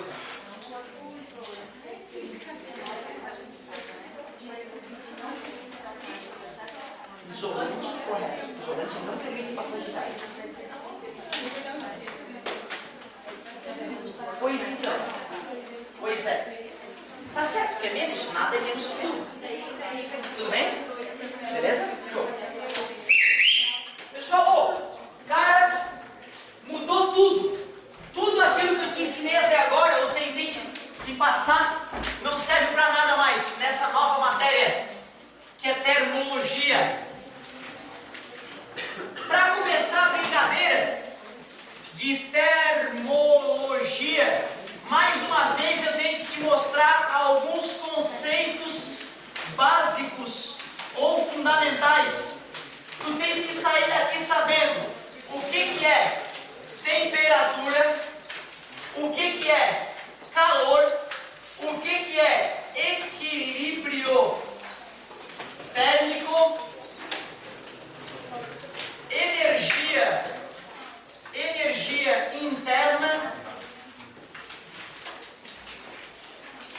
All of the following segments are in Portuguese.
coisa. Isolante, correto. Isolante não permite passagem de gás. Pois então. Pois é. Tá certo que é menos, nada é menos que tudo. Tudo bem? Beleza? Show. Pessoal, cara, mudou tudo. Tudo aquilo que eu te ensinei até agora, eu tentei te passar, não serve para nada mais nessa nova matéria, que é termologia. Para começar a brincadeira de termologia, mais uma vez eu tenho que te mostrar alguns conceitos básicos ou fundamentais. Tu tens que sair daqui sabendo o que é temperatura, o que é calor, o que é equilíbrio térmico, energia interna.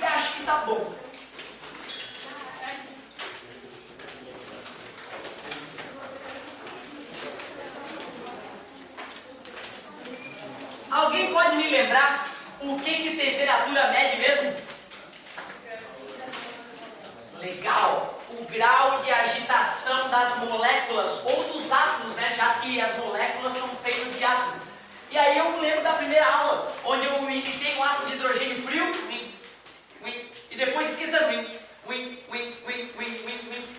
Eu acho que tá bom. Alguém pode me lembrar o que temperatura mede mesmo? Legal! O grau de agitação das moléculas ou dos átomos, né? Já que as moléculas são feitas de átomos. E aí eu me lembro da primeira aula, onde eu imitei um átomo de hidrogênio frio, e depois esquentando,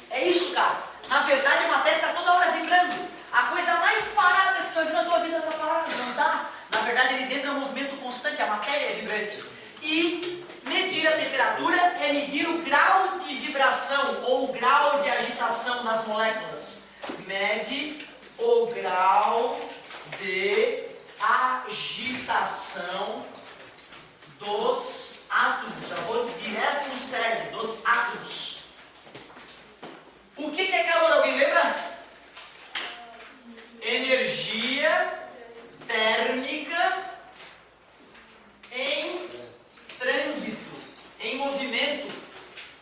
É isso, cara. Na verdade a matéria está toda hora vibrando. A coisa mais parada que tu vai ver na tua vida está parada, não está? Na verdade ele dentro é um movimento constante, a matéria é vibrante. E medir a temperatura é medir o grau de vibração ou o grau de agitação das moléculas. Mede o grau de agitação dos átomos. Já vou direto no cerne, dos átomos. O que é calor? Alguém lembra? Energia térmica em trânsito, em movimento,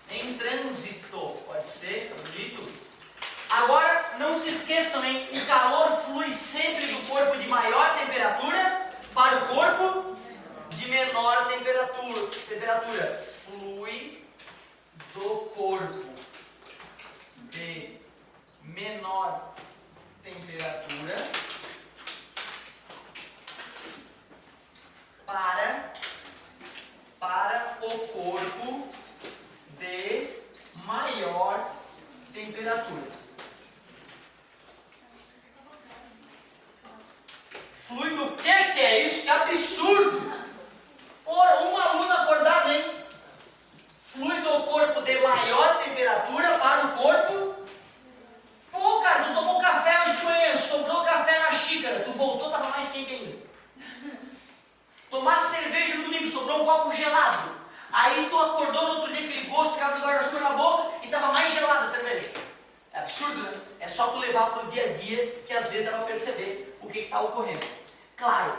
em trânsito. Pode ser, tá bonito? Agora, não se esqueçam, hein? O calor flui sempre do corpo de maior temperatura para o corpo de menor temperatura. Flui do corpo de menor temperatura para o corpo de maior temperatura. Flui do que é isso? Que absurdo! Ora, uma aluna acordada, hein? Flui do corpo de maior temperatura para o corpo. Pô, cara, tu tomou café hoje de manhã, sobrou café na xícara, tu voltou, tava mais quente ainda. Tomasse cerveja no domingo, sobrou um copo gelado. Aí tu acordou no outro dia, aquele gosto, ficava de guarda-chuva na boca e tava mais gelada a cerveja. É absurdo, né? É só tu levar para o dia a dia que às vezes dá para perceber o que está ocorrendo. Claro,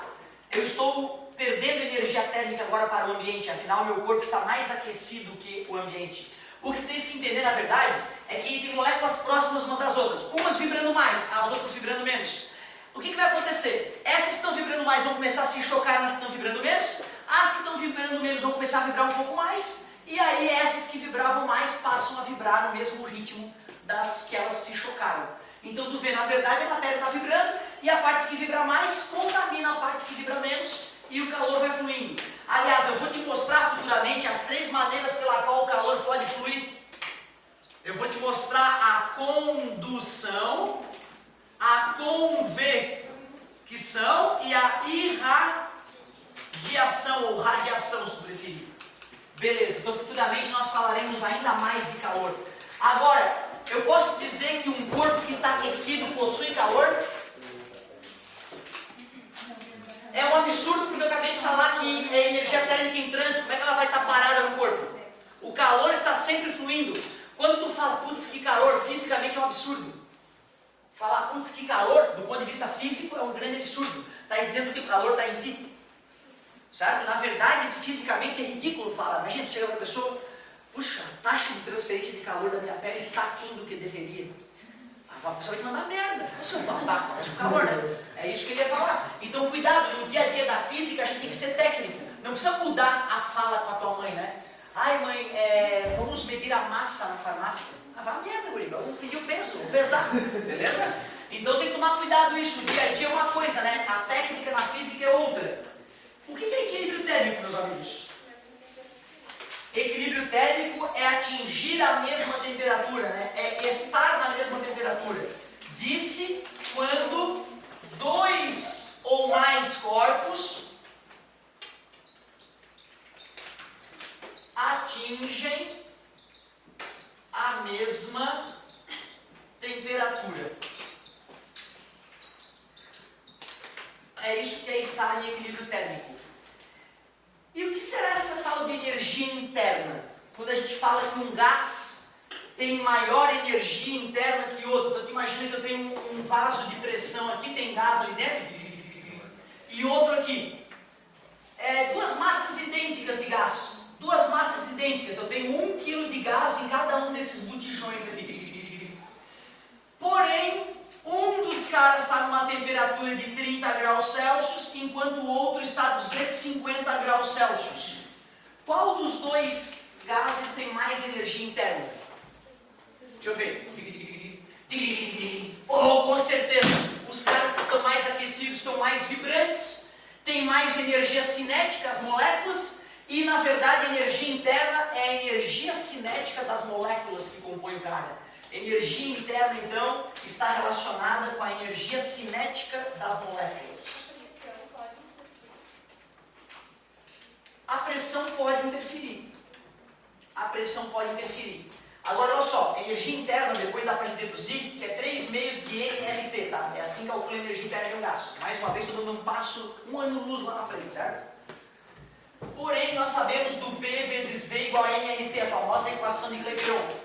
eu estou perdendo energia térmica agora para o ambiente, afinal meu corpo está mais aquecido que o ambiente. O que tens que entender, na verdade, é que tem moléculas próximas umas das outras, umas vibrando mais, as outras vibrando menos. O que vai acontecer? Essas que estão vibrando mais vão começar a se chocar nas que estão vibrando menos, as que estão vibrando menos vão começar a vibrar um pouco mais, e aí essas que vibravam mais passam a vibrar no mesmo ritmo das que elas se chocaram. Então tu vê, na verdade a matéria está vibrando, e a parte que vibra mais contamina a parte que vibra menos, e o calor vai fluindo. Aliás, eu vou te mostrar futuramente as 3 maneiras pela qual o calor pode fluir. Eu vou te mostrar a condução, a convecção e a irradiação, ou radiação, se tu preferir. Beleza, então futuramente nós falaremos ainda mais de calor. Agora, eu posso dizer que um corpo que está aquecido possui calor? É um absurdo, porque eu acabei de falar que a energia térmica em trânsito, como é que ela vai estar parada no corpo? O calor está sempre fluindo. Quando tu fala, putz, que calor, fisicamente é um absurdo. Falar, putz, que calor, do ponto de vista físico, é um grande absurdo. Está dizendo que o calor está em ti. certo? Na verdade, fisicamente é ridículo falar. Imagina, tu chega para a pessoa, puxa, a taxa de transferência de calor da minha pele está aquém do que deveria. A pessoa vai te mandar merda. Você não dá, parece o calor, né? É isso que ele ia falar. Então, cuidado, no dia a dia da física a gente tem que ser técnico. Não precisa mudar a fala com a tua mãe, né? Ai, mãe, vamos medir a massa na farmácia. Ah, vai merda, guri, vamos pedir o peso, vamos pesar, beleza? Então tem que tomar cuidado isso. O dia a dia é uma coisa, né? A técnica na física é outra. O que é equilíbrio térmico, meus amigos? Equilíbrio térmico é atingir a mesma temperatura, né? É estar na mesma temperatura. Disse quando dois ou mais corpos atingem a mesma temperatura. É isso que é estar em equilíbrio térmico. E o que será essa tal de energia interna? Quando a gente fala que um gás tem maior energia interna que outro. Então, tu imagina que eu tenho um vaso de pressão aqui, tem gás ali dentro, e outro aqui. Duas massas idênticas de gás. Duas massas idênticas. Eu tenho 1 kg de gás em cada um desses botijões aqui. Porém, um dos caras está numa temperatura de 30 graus Celsius, enquanto o outro está a 250 graus Celsius. Qual dos dois gases tem mais energia interna? Deixa eu ver. Oh, com certeza, os caras que estão mais aquecidos estão mais vibrantes, têm mais energia cinética, as moléculas, e na verdade a energia interna é a energia cinética das moléculas que compõem o cara. Energia interna, então, está relacionada com a energia cinética das moléculas. A pressão pode interferir. A pressão pode interferir. Agora, olha só, energia interna, depois dá para a gente deduzir, que é 3 meios de nRT, tá? É assim que calcula a energia interna de um gás. Mais uma vez, estou dando um passo, 1 ano-luz lá na frente, certo? Porém, nós sabemos do P vezes V igual a nRT, a famosa equação de Clapeyron.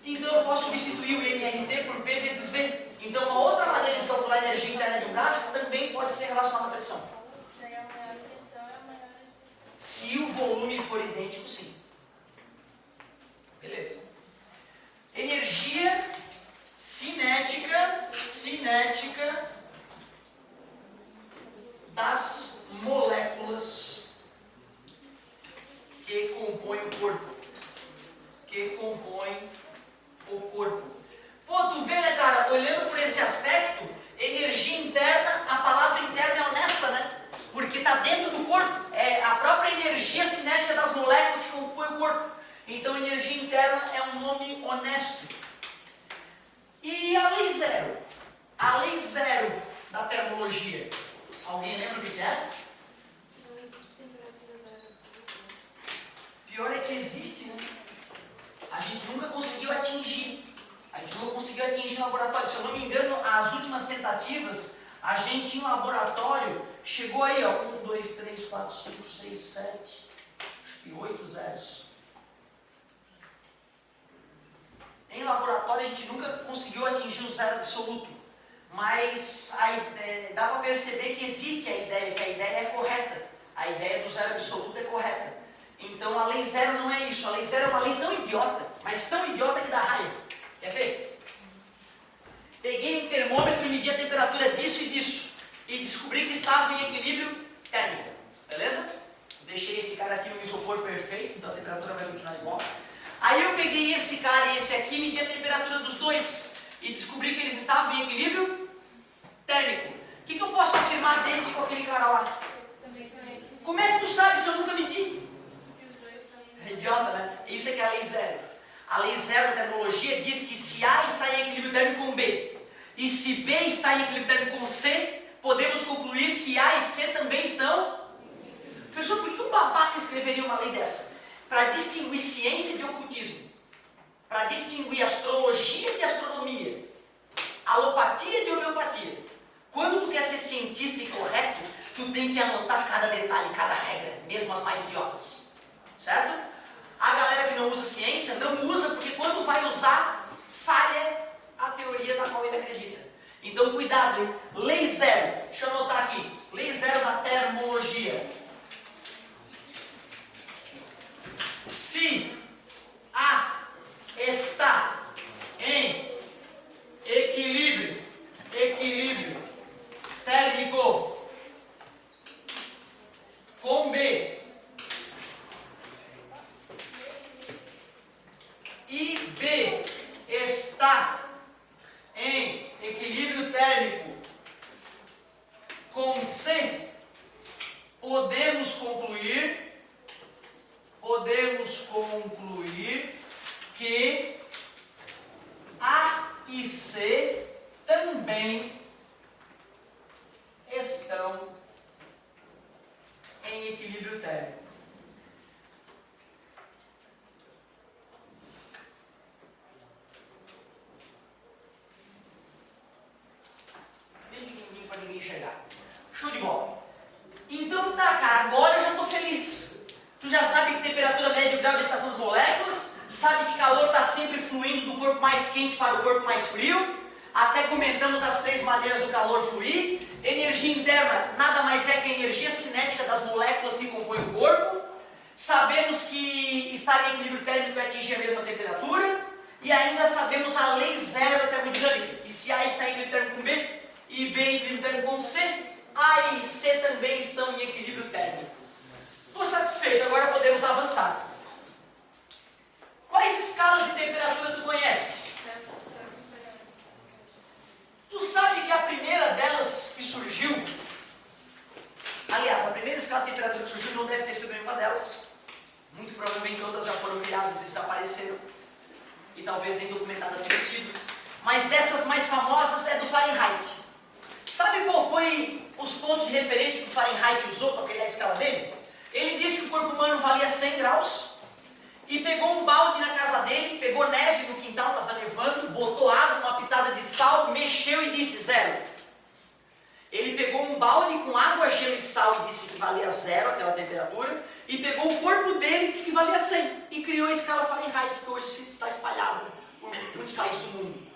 Então eu posso substituir o nRT por P vezes V. Então uma outra maneira de calcular a energia interna de um gás também pode ser relacionada à pressão. Se o volume for idêntico, sim. Beleza. Energia cinética das moléculas que compõem o corpo. Pô, tu vê, né, cara, olhando por esse aspecto, energia interna, a palavra interna é honesta, né? Porque está dentro do corpo, é a própria energia cinética das moléculas que compõem o corpo. Então, energia interna é um nome honesto. E a lei zero? A lei zero da termologia. Alguém lembra o que é? Pior é que existe, né? A gente nunca conseguiu atingir. No laboratório. Se eu não me engano, as últimas tentativas, a gente em laboratório chegou aí, ó, 1, 2, 3, 4, 5, 6, 7, acho que 8 zeros. Em laboratório a gente nunca conseguiu atingir o zero absoluto, mas dá para perceber que existe a ideia, que a ideia é correta. A ideia do zero absoluto é correta. Então a lei zero não é isso. A lei zero é uma lei tão idiota, mas tão idiota que dá raiva. Quer ver? Peguei um termômetro e medi a temperatura disso e disso. E descobri que estava em equilíbrio térmico. Beleza? Deixei esse cara aqui no isopor perfeito, então a temperatura vai continuar igual. Aí eu peguei esse cara e esse aqui e medi a temperatura dos dois. E descobri que eles estavam em equilíbrio térmico. O que eu posso afirmar desse com aquele cara lá? Como é que tu sabe se eu nunca medi? É idiota, né? Isso é que é a lei zero. A lei zero da termologia diz que se A está em equilíbrio térmico com B, e se B está em equilíbrio térmico com C, podemos concluir que A e C também estão. Professor, por que um babaca escreveria uma lei dessa? Para distinguir ciência de ocultismo, para distinguir astrologia de astronomia, alopatia de homeopatia. Quando tu quer ser cientista e correto, tu tem que anotar cada detalhe, cada regra, mesmo as mais idiotas. Certo? A galera que não usa ciência, não usa porque quando vai usar, falha a teoria na qual ele acredita. Então cuidado, hein? Lei zero, deixa eu anotar aqui. Lei zero da termologia. Se A está em equilíbrio térmico com B e B está em equilíbrio térmico com C, podemos concluir que A e C também estão em equilíbrio térmico. Bem pequenininho para ninguém enxergar. Show de bola. Então tá, cara, agora eu já estou feliz. Tu já sabe que temperatura média e grau de agitação das moléculas, sabe que calor está sempre fluindo do corpo mais quente para o corpo mais frio. Até comentamos as 3 maneiras do calor fluir. Energia interna nada mais é que a energia cinética das moléculas que compõem o corpo. Sabemos que estar em equilíbrio térmico é atingir a mesma temperatura. E ainda sabemos a lei zero da termodinâmica, que se A está em equilíbrio térmico com B e B em equilíbrio térmico com C, A e C também estão em equilíbrio térmico. Estou satisfeito, agora podemos avançar. Quais escalas de temperatura tu conhece? Tu sabe que a primeira delas que surgiu, aliás, a primeira escala de temperatura que surgiu não deve ter sido nenhuma delas. Muito provavelmente outras já foram criadas e desapareceram. E talvez nem documentadas tenham sido. Mas dessas mais famosas é do Fahrenheit. Sabe qual foi os pontos de referência que o Fahrenheit usou para criar a escala dele? Ele disse que o corpo humano valia 100 graus e pegou um balde na casa dele, pegou neve no quintal, estava nevando, botou água, uma pitada de sal, mexeu e disse 0. Ele pegou um balde com água, gelo e sal e disse que valia 0 aquela temperatura, e pegou o corpo dele e disse que valia 100 e criou a escala Fahrenheit, que hoje está espalhada por muitos países do mundo.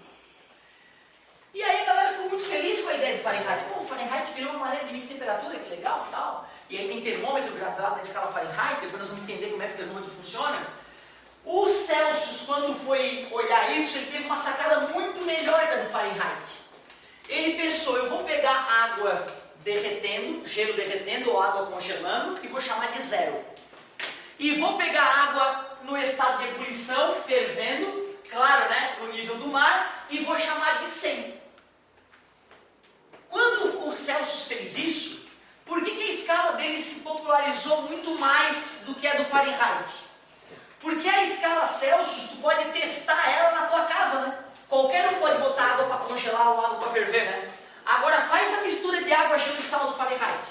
E aí a galera ficou muito feliz com a ideia de Fahrenheit. Pô, o Fahrenheit virou uma maneira de medir temperatura, que legal e tal. E aí tem termômetro gradado na escala Fahrenheit, depois nós vamos entender como é que o termômetro funciona. O Celsius, quando foi olhar isso, ele teve uma sacada muito melhor que a do Fahrenheit. Ele pensou, eu vou pegar água derretendo, gelo derretendo ou água congelando, e vou chamar de 0. E vou pegar água no estado de ebulição, fervendo, claro, né, no nível do mar, e vou chamar de 100. Quando o Celsius fez isso, por que a escala dele se popularizou muito mais do que a do Fahrenheit? Porque a escala Celsius, tu pode testar ela na tua casa, né? Qualquer um pode botar água para congelar ou água para ferver, né? Agora faz a mistura de água, gelo e sal do Fahrenheit.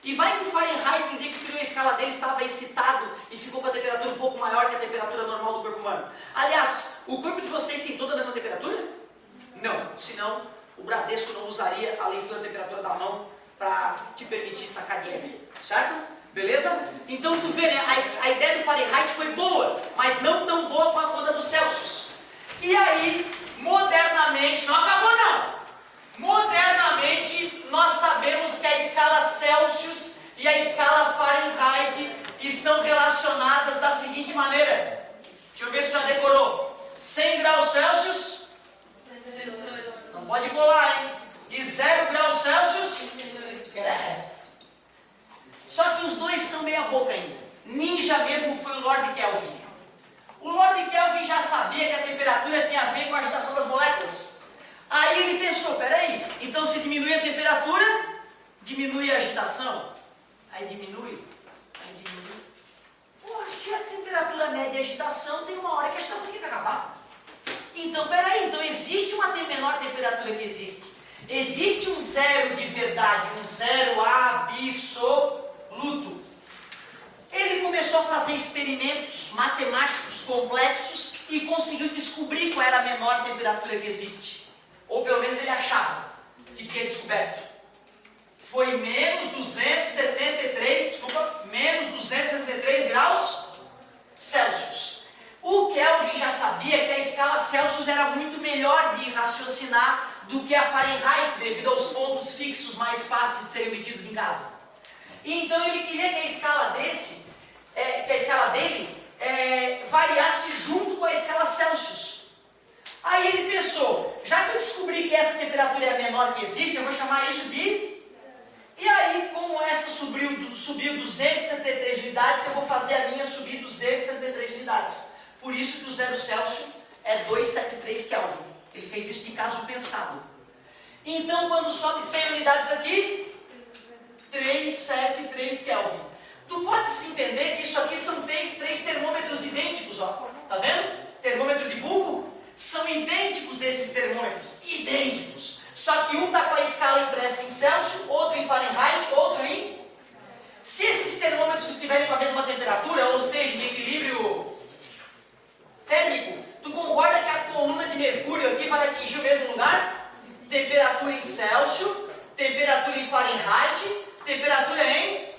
E vai que o Fahrenheit, no dia que criou a escala dele, estava excitado e ficou com a temperatura um pouco maior que a temperatura normal do corpo humano. Aliás, o corpo de vocês tem toda a mesma temperatura? Não, senão o Bradesco não usaria a leitura da temperatura da mão para te permitir sacar dinheiro, certo? Beleza? Então tu vê, né, a ideia do Fahrenheit foi boa, mas não tão boa quanto a do Celsius. E aí, modernamente, não acabou não! Modernamente, nós sabemos que a escala Celsius e a escala Fahrenheit estão relacionadas da seguinte maneira. Deixa eu ver se já decorou. 100 graus Celsius, não pode colar, hein? E 0 graus Celsius, só que os dois são meia boca ainda. Ninja mesmo foi o Lord Kelvin. O Lord Kelvin já sabia que a temperatura tinha a ver com a agitação das moléculas. Aí ele pensou, peraí, então se diminui a temperatura, diminui a agitação. Aí diminui. Pô, se a temperatura média e a agitação, tem uma hora que a agitação tem que acabar. Então, peraí, então existe uma menor temperatura que existe. Existe um zero de verdade, um zero absoluto. Ele começou a fazer experimentos matemáticos complexos e conseguiu descobrir qual era a menor temperatura que existe. Ou pelo menos ele achava que tinha descoberto. Foi menos 273 graus Celsius. O Kelvin já sabia que a escala Celsius era muito melhor de raciocinar do que a Fahrenheit, devido aos pontos fixos mais fáceis de serem medidos em casa. E então ele queria que a escala dele unidades, eu vou fazer a linha subir 273 unidades. Por isso que o 0 Celsius é 273 Kelvin. Ele fez isso de caso pensado. Então, quando sobe 100 unidades aqui, 373 Kelvin. Tu podes entender que isso aqui são três termômetros idênticos, ó. Tá vendo? Termômetro de bulbo. São idênticos esses termômetros. Idênticos. Só que um está com a escala impressa em Celsius, outro em Fahrenheit, outro em... Se esses termômetros estiverem com a mesma temperatura, ou seja, em equilíbrio térmico, tu concorda que a coluna de mercúrio aqui vai atingir o mesmo lugar? Temperatura em Celsius, temperatura em Fahrenheit, temperatura em...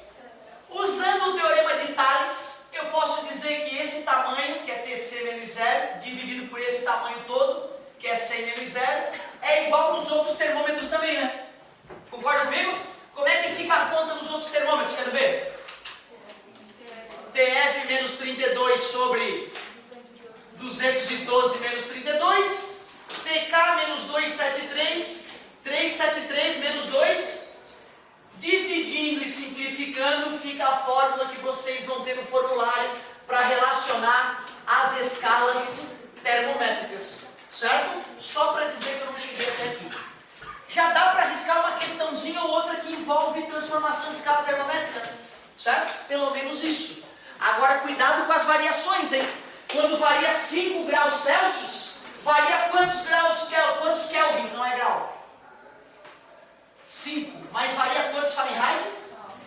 Usando o teorema de Thales, eu posso dizer que esse tamanho, que é TC menos 0, dividido por esse tamanho todo, que é 100 menos 0, é igual nos outros termômetros também, né? Concorda comigo? Como é que fica a conta nos outros termômetros? Quero ver. TF menos 32 sobre 212 menos 32. TK menos 273. 373 menos 2. Dividindo e simplificando, fica a fórmula que vocês vão ter no formulário para relacionar as escalas termométricas. Certo? Só para dizer que eu não cheguei até aqui. Já dá para arriscar uma questãozinha ou outra que envolve transformação de escala termométrica. Certo? Pelo menos isso. Agora, cuidado com as variações, hein? Quando varia 5 graus Celsius, varia quantos Kelvin? Não é grau. 5. Mas varia quantos Fahrenheit?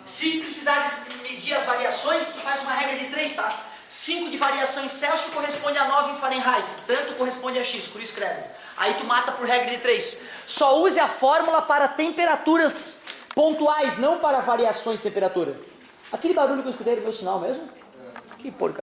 Se precisar medir as variações, tu faz uma regra de 3, tá? 5 de variação em Celsius corresponde a 9 em Fahrenheit. Tanto corresponde a X, por isso escreve. Aí tu mata por regra de 3. Só use a fórmula para temperaturas pontuais, não para variações de temperatura. Aquele barulho que eu escutei era meu sinal mesmo? Que porca.